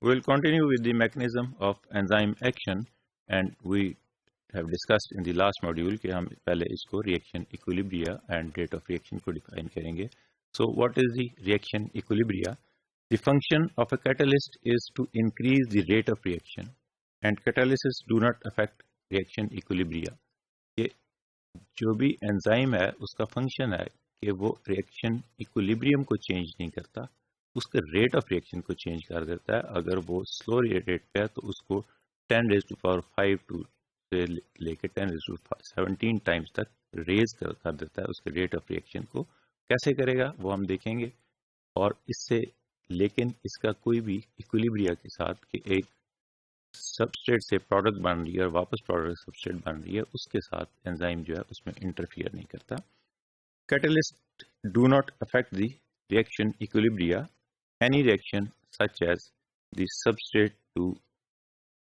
We will continue with the mechanism of enzyme action, and we have discussed in the last module कि हम पहले इसको reaction equilibria and rate of reaction को define करेंगे. So what is the reaction equilibria? The function of a catalyst is to increase the rate of reaction, and catalysts do not affect reaction equilibria. ये जो भी enzyme है उसका function है कि वो रिएक्शन इक्विलिब्रियम को चेंज नहीं करता, उसके रेट ऑफ रिएक्शन को चेंज कर देता है. अगर वो स्लो रेट पे है तो उसको 10⁵ टू से लेके 10⁻17 टाइम्स तक रेज कर देता है उसके रेट ऑफ रिएक्शन को. कैसे करेगा वो हम देखेंगे. और इससे लेकिन इसका कोई भी इक्विलिब्रिया के साथ कि एक सबस्ट्रेट से प्रोडक्ट बन रही है और वापस प्रोडक्ट सबस्ट्रेट बन रही है, उसके साथ एंजाइम जो है उसमें इंटरफियर नहीं करता. Catalyst do not affect the reaction equilibria. Any reaction such as the substrate to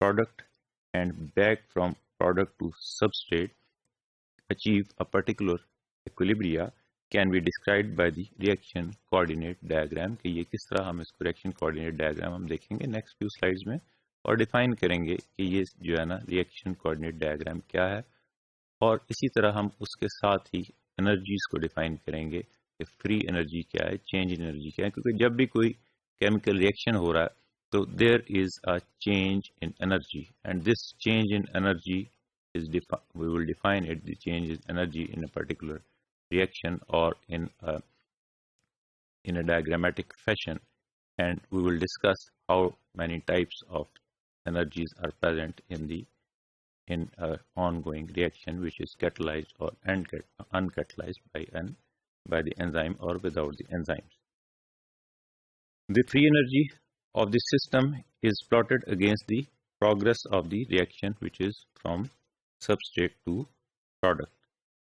product and back from product to substrate achieve a particular equilibria can be described by the reaction coordinate diagram. कि ये किस तरह हम इसको reaction coordinate diagram हम देखेंगे next few slides में और define करेंगे कि ये जो है ना reaction coordinate diagram क्या है. और इसी तरह हम उसके साथ ही energies को define करेंगे कि फ्री एनर्जी क्या है, चेंज इन एनर्जी क्या है. क्योंकि जब भी कोई केमिकल रिएक्शन हो रहा है तो there is a change in energy, and this change in energy is we will define it the change in energy in a particular reaction और in a diagrammatic fashion, and we will discuss how many types of energies are present in ongoing reaction which is catalyzed or uncatalyzed by the enzyme or without the enzymes. The free energy of the system is plotted against the progress of the reaction which is from substrate to product.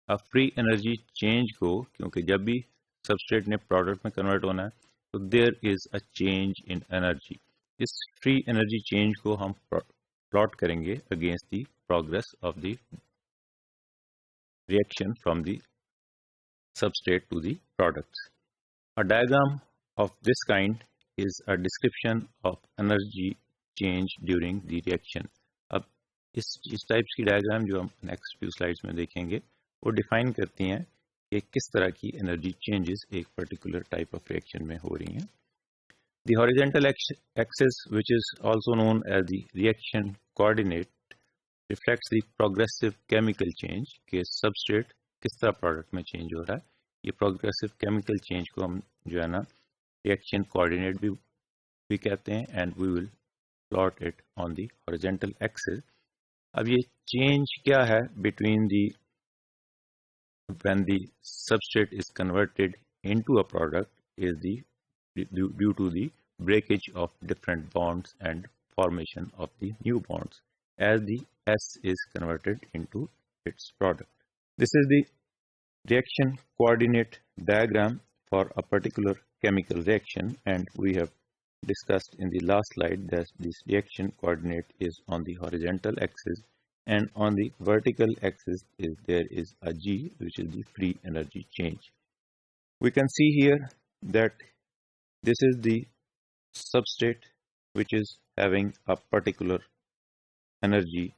अब free energy change को, क्योंकि जब भी substrate ने product में convert होना है तो there is a change in energy. इस free energy change को हम plot करेंगे against the progress of the reaction from the substrate to the products. A diagram of this kind is a description of energy change during the reaction. अब इस types की diagram जो हम next few slides में देखेंगे वो define करती हैं कि किस तरह की एनर्जी चेंजेस एक पर्टिकुलर टाइप ऑफ रिएक्शन में हो रही हैं. The horizontal axis, which is also known as the reaction coordinate, reflects the progressive chemical change कि substrate किस तरह प्रोडक्ट में चेंज हो रहा है. ये प्रोग्रेसिव केमिकल चेंज को हम जो है ना रिएक्शन कोऑर्डिनेट भी कहते हैं, and we will plot it on the horizontal axis. अब ये चेंज क्या है between the when the substrate is converted into a product is due to the breakage of different bonds and formation of the new bonds as the S is converted into its product. This is the reaction coordinate diagram for a particular chemical reaction, and we have discussed in the last slide that this reaction coordinate is on the horizontal axis, and on the vertical axis there is a G, which is the free energy change. We can see here that this is the substrate which is having a particular energy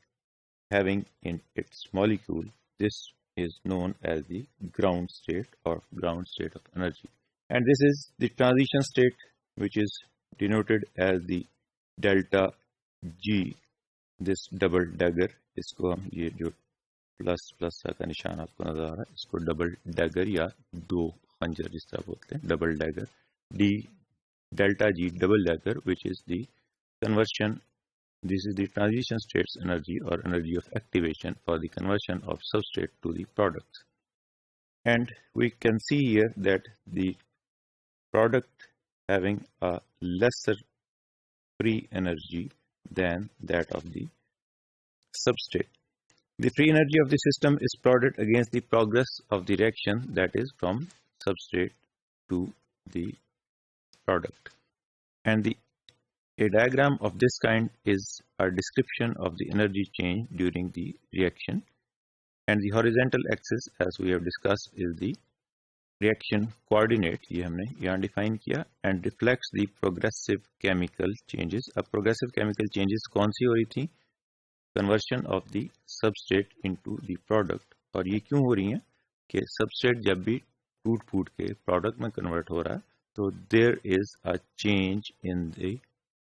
having in its molecule. This is known as the ground state or ground state of energy, and this is the transition state which is denoted as the delta G. This double dagger, इसको हम ये जो plus plus का निशान आपको नजर आ रहा है इसको डबल डैगर या दो खंजर जिस तरह बोलते हैं, double dagger. D delta G double dagger, which is the conversion. This is the transition state's energy or energy of activation for the conversion of substrate to the products. And we can see here that the product having a lesser free energy than that of the substrate. The free energy of the system is plotted against the progress of the reaction, that is from substrate to the product. And a diagram of this kind is a description of the energy change during the reaction, and the horizontal axis, as we have discussed, is the reaction coordinate, ये हमने यहाँ define किया, and reflects the progressive chemical changes. अब progressive chemical changes कौन सी हो रही थी? Conversion of the substrate into the product. और ये क्यों हो रही है कि सबस्ट्रेट जब भी टूट फूट के प्रोडक्ट में कन्वर्ट हो रहा है तो there is a change in the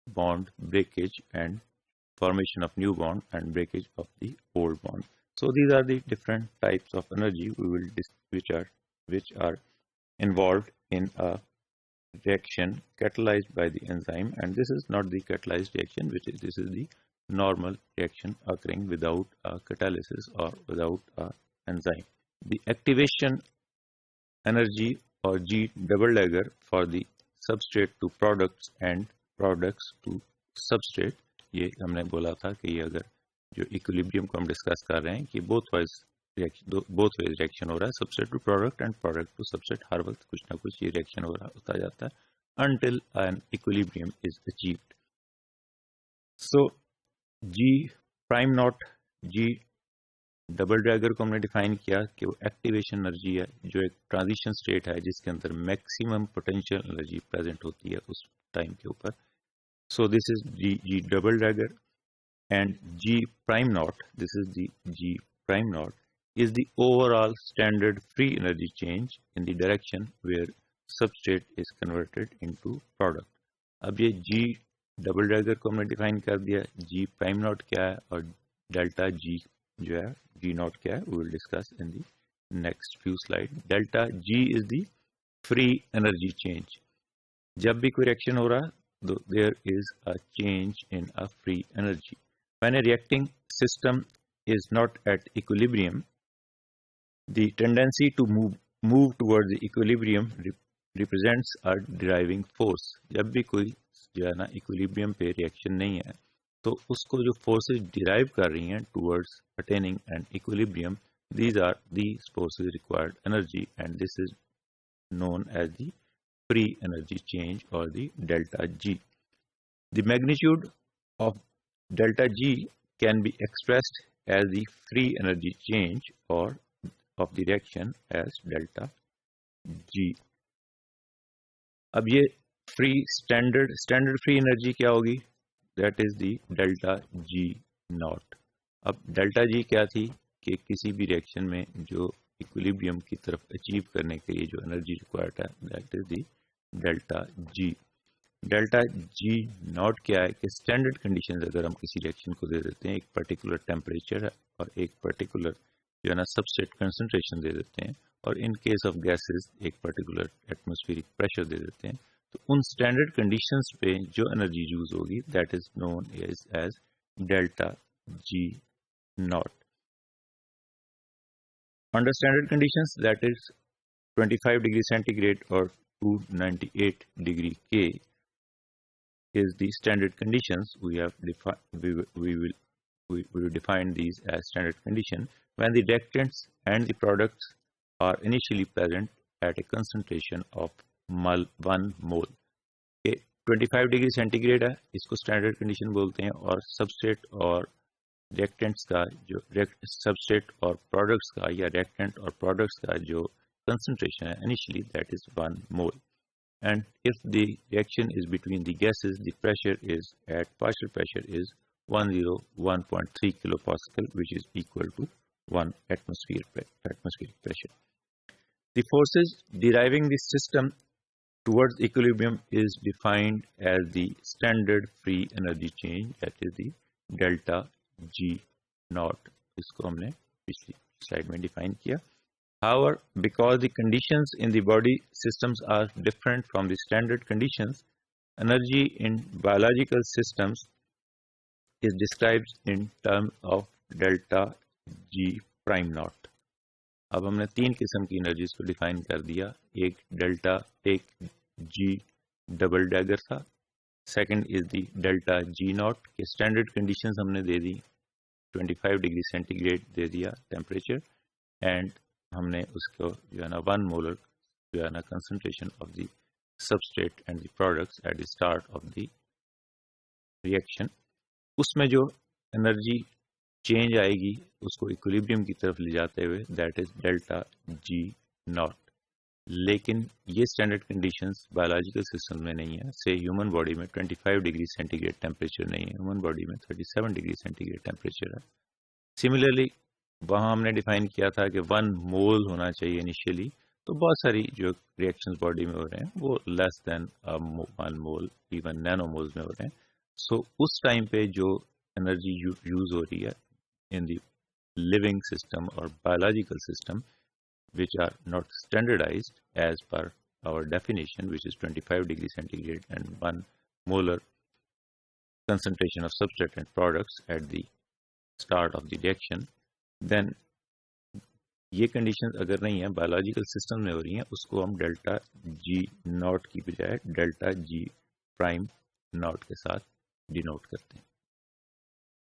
bond breakage and formation of new bond and breakage of the old bond. So these are the different types of energy which are involved in a reaction catalyzed by the enzyme, and this is not the catalyzed reaction, this is the normal reaction occurring without a catalysis or without a enzyme. The activation energy or G double dagger for the substrate to products and products to substrate, ये हमने बोला था कि ये अगर जो equilibrium को हम डिस्कस कर रहे हैं कि बोथ वाइज रिएक्शन हो रहा है, substrate to product and product to substrate, हर वक्त कुछ ना कुछ ये रिएक्शन हो रहा होता जाता है until an equilibrium is achieved. So G prime naught, G double Drager को हमने डिफाइन किया कि वो एक्टिवेशन एनर्जी है, जो एक ट्रांजिशन स्टेट है जिसके अंदर मैक्सिमम पोटेंशियल एनर्जी प्रेजेंट होती है उस टाइम के ऊपर. So this is G double dagger, and G prime naught, this is the G prime naught, is the overall standard free energy change in the direction where substrate is converted into product. अब ये G double dagger को हमने define कर दिया, G prime naught क्या है और delta G जो है G naught क्या है, we will discuss in the next few slide. Delta G is the free energy change. जब भी कोई रिएक्शन हो रहा है there is a change in a free energy. When a reacting system is not at equilibrium, the tendency to move towards the equilibrium represents a driving force. जब भी कोई जो है ना इक्विलिब्रियम पे रिएक्शन नहीं है तो उसको जो फोर्सेस डिराइव कर रही हैं towards attaining an equilibrium, these are these forces required energy, and this is known as the free energy change or the delta G. The magnitude of delta G can be expressed as the free energy change or of the reaction as delta G. अब ये standard free energy क्या होगी? That is the delta G naught. अब delta G क्या थी कि किसी भी रिएक्शन में जो इक्विलिब्रियम की तरफ अचीव करने के लिए जो एनर्जी रिक्वायर्ड है, that is the delta G. Delta G not क्या है कि स्टैंडर्ड कंडीशंस अगर हम किसी रिएक्शन को दे देते हैं, एक पर्टिकुलर टेम्परेचर है और एक पर्टिकुलर जो है ना सबस्ट्रेट कंसंट्रेशन दे देते हैं, और इन केस ऑफ गैसेस एक पर्टिकुलर एटमॉस्फेरिक प्रेशर दे देते हैं, तो उन स्टैंडर्ड कंडीशंस पे जो एनर्जी यूज होगी that is known as delta G naught. Under standard conditions, that is 25 degree centigrade or 298 degree K is the standard conditions. We will define these as standard condition when the reactants and the products are initially present at a concentration of 1 mole. 25 degree centigrade है, इसको standard condition बोलते हैं, और substrate और reactants का जो substrate और products का या रिएक्टेंट और प्रोडक्ट्स का जो कंसंट्रेशन है initially that is 1 mole, and if the reaction is between the gases the pressure is at partial pressure is 101.3 kilopascal which is equal to 1 atmospheric pressure. The forces deriving the system towards equilibrium is defined as the standard free energy change, that is the delta G naught. इसको हमने पिछली slide में define किया. However, because the conditions in the body systems are different from the standard conditions, energy in biological systems is described in terms of delta G prime naught. अब हमने 3 किस्म की energies को डिफाइन कर दिया. एक G डबल डैगर था, second is the delta G not के स्टैंडर्ड कंडीशंस हमने दे दी, 25 डिग्री सेंटीग्रेड दे दिया टेम्परेचर, एंड हमने उसको जो है ना 1 मोलर जो है ना concentration of the substrate and the products at the start of the reaction. उसमें जो एनर्जी चेंज आएगी उसको इक्विलिब्रियम की तरफ ले जाते हुए that is delta G not. लेकिन ये स्टैंडर्ड कंडीशंस बायोलॉजिकल सिस्टम में नहीं है। से ह्यूमन बॉडी में 25 डिग्री सेंटीग्रेड टेम्परेचर नहीं है, ह्यूमन बॉडी में 37 डिग्री सेंटीग्रेड टेम्परेचर है। सिमिलरली वहाँ हमने डिफाइन किया था कि 1 मोल होना चाहिए इनिशियली, तो बहुत सारी जो रिएक्शंस बॉडी में हो रहे हैं वो लेस देन 1 मोल, इवन नैनो मोल्स में हो रहे हैं। सो उस टाइम पे जो एनर्जी यूज हो रही है इन द लिविंग सिस्टम और biological system which are not standardized as per our definition, which is 25 degrees centigrade and 1 molar concentration of substrate and products at the start of the reaction, then ये conditions अगर नहीं है biological system में हो रही हैं, उसको हम delta G naught की बजाय delta G prime naught के साथ denote करते हैं।